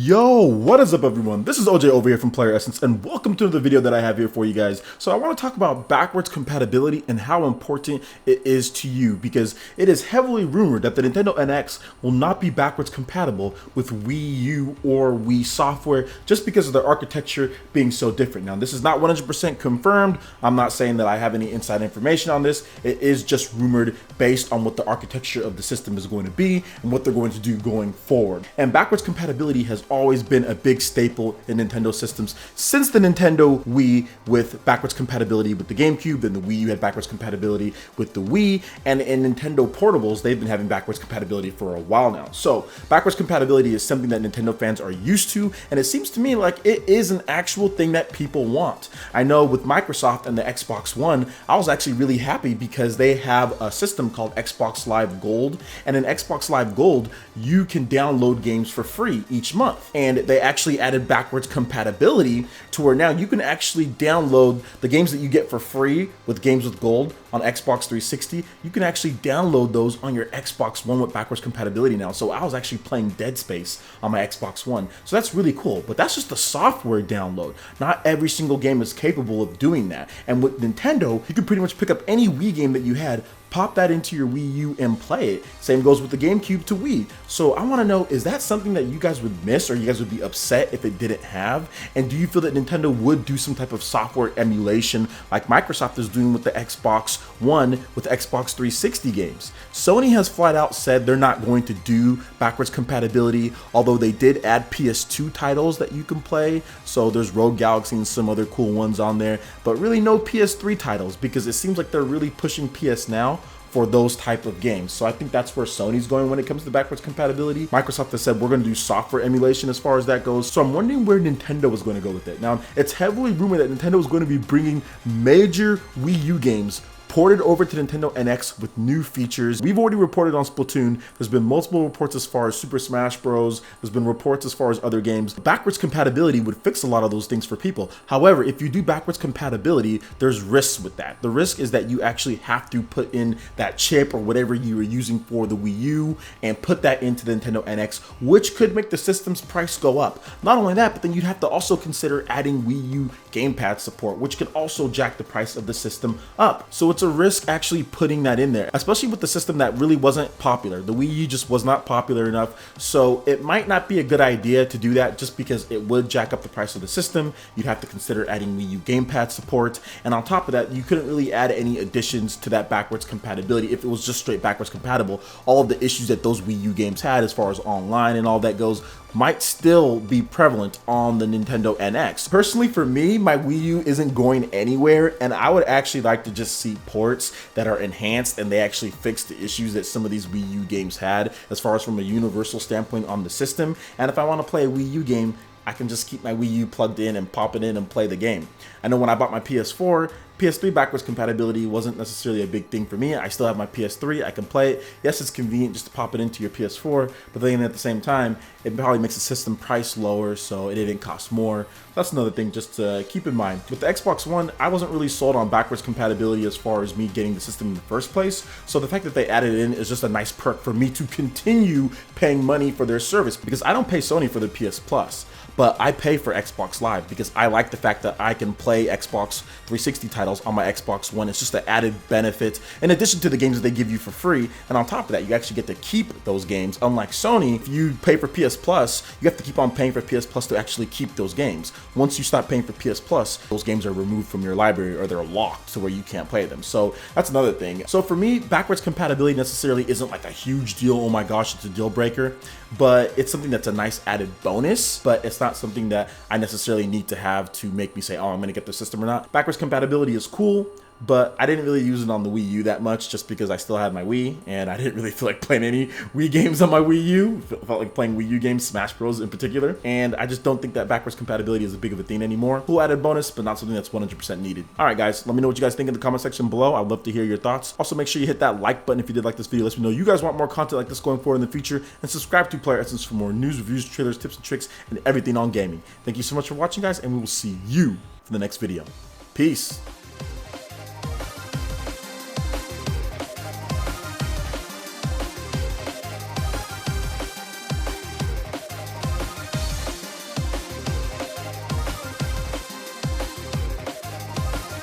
Yo, what is up everyone? This is OJ over here from PlayerEssence and welcome to the video that I have here for you guys. So I want to talk about backwards compatibility and how important it is to you because it is heavily rumored that the Nintendo NX will not be backwards compatible with Wii U or Wii software just because of their architecture being so different. Now this is not 100% confirmed. I'm not saying that I have any inside information on this. It is just rumored based on what the architecture of the system is going to be and what they're going to do going forward. And backwards compatibility has always been a big staple in Nintendo systems since the Nintendo Wii with backwards compatibility with the GameCube, then the Wii U had backwards compatibility with the Wii, and in Nintendo portables, they've been having backwards compatibility for a while now. So backwards compatibility is something that Nintendo fans are used to, and it seems to me like it is an actual thing that people want. I know with Microsoft and the Xbox One, I was actually really happy because they have a system called Xbox Live Gold, and in Xbox Live Gold, you can download games for free each month. And they actually added backwards compatibility to where now you can actually download the games that you get for free with games with gold on Xbox 360. You can actually download those on your Xbox One with backwards compatibility now. So I was actually playing Dead Space on my Xbox One. So that's really cool, but that's just the software download. Not every single game is capable of doing that. And with Nintendo, you can pretty much pick up any Wii game that you had, pop that into your Wii U and play it. Same goes with the GameCube to Wii. So I want to know, is that something that you guys would miss or you guys would be upset if it didn't have? And do you feel that Nintendo would do some type of software emulation like Microsoft is doing with the Xbox One with Xbox 360 games? Sony has flat out said they're not going to do backwards compatibility, although they did add PS2 titles that you can play. So there's Rogue Galaxy and some other cool ones on there, but really no PS3 titles because it seems like they're really pushing PS Now for those type of games. So I think that's where Sony's going when it comes to backwards compatibility. Microsoft has said we're going to do software emulation as far as that goes. So I'm wondering where Nintendo is going to go with it. Now, it's heavily rumored that Nintendo is going to be bringing major Wii U games ported over to Nintendo NX with new features. We've already reported on Splatoon. There's been multiple reports as far as Super Smash Bros. There's been reports as far as other games. Backwards compatibility would fix a lot of those things for people. However, if you do backwards compatibility, there's risks with that. The risk is that you actually have to put in that chip or whatever you were using for the Wii U and put that into the Nintendo NX, which could make the system's price go up. Not only that, but then you'd have to also consider adding Wii U gamepad support, which could also jack the price of the system up. So it's a risk actually putting that in there, especially with the system that really wasn't popular. The Wii U just was not popular enough, so it might not be a good idea to do that just because it would jack up the price of the system. You'd have to consider adding Wii U gamepad support, and on top of that, you couldn't really add any additions to that backwards compatibility if it was just straight backwards compatible. All of the issues that those Wii U games had as far as online and all that goes might still be prevalent on the Nintendo NX. Personally, for me, my Wii U isn't going anywhere, and I would actually like to just see ports that are enhanced and they actually fix the issues that some of these Wii U games had as far as from a universal standpoint on the system. And if I want to play a Wii U game, I can just keep my Wii U plugged in and pop it in and play the game. I know when I bought my PS4, PS3 backwards compatibility wasn't necessarily a big thing for me. I still have my PS3, I can play it. Yes, it's convenient just to pop it into your PS4, but then at the same time, it probably makes the system price lower, so it didn't cost more. That's another thing just to keep in mind. With the Xbox One, I wasn't really sold on backwards compatibility as far as me getting the system in the first place, so the fact that they added it in is just a nice perk for me to continue paying money for their service, because I don't pay Sony for the PS Plus. But I pay for Xbox Live because I like the fact that I can play Xbox 360 titles on my Xbox One. It's just an added benefit in addition to the games that they give you for free. And on top of that, you actually get to keep those games. Unlike Sony, if you pay for PS Plus, you have to keep on paying for PS Plus to actually keep those games. Once you stop paying for PS Plus, those games are removed from your library or they're locked to where you can't play them. So that's another thing. So for me, backwards compatibility necessarily isn't like a huge deal. Oh my gosh, it's a deal breaker. But it's something that's a nice added bonus, but it's not something that I necessarily need to have to make me say, oh, I'm going to get the system or not. Backwards compatibility is cool, but I didn't really use it on the Wii U that much just because I still had my Wii and I didn't really feel like playing any Wii games on my Wii U. Felt like playing Wii U games, Smash Bros in particular, and I just don't think that backwards compatibility is a big of a thing anymore. Cool added bonus, but not something that's 100% needed. All right, guys, let me know what you guys think in the comment section below. I'd love to hear your thoughts. Also, make sure you hit that like button if you did like this video. Let me know you guys want more content like this going forward in the future, and subscribe to PlayerEssence for more news, reviews, trailers, tips, and tricks, and everything on gaming. Thank you so much for watching, guys, and we will see you for the next video. Peace.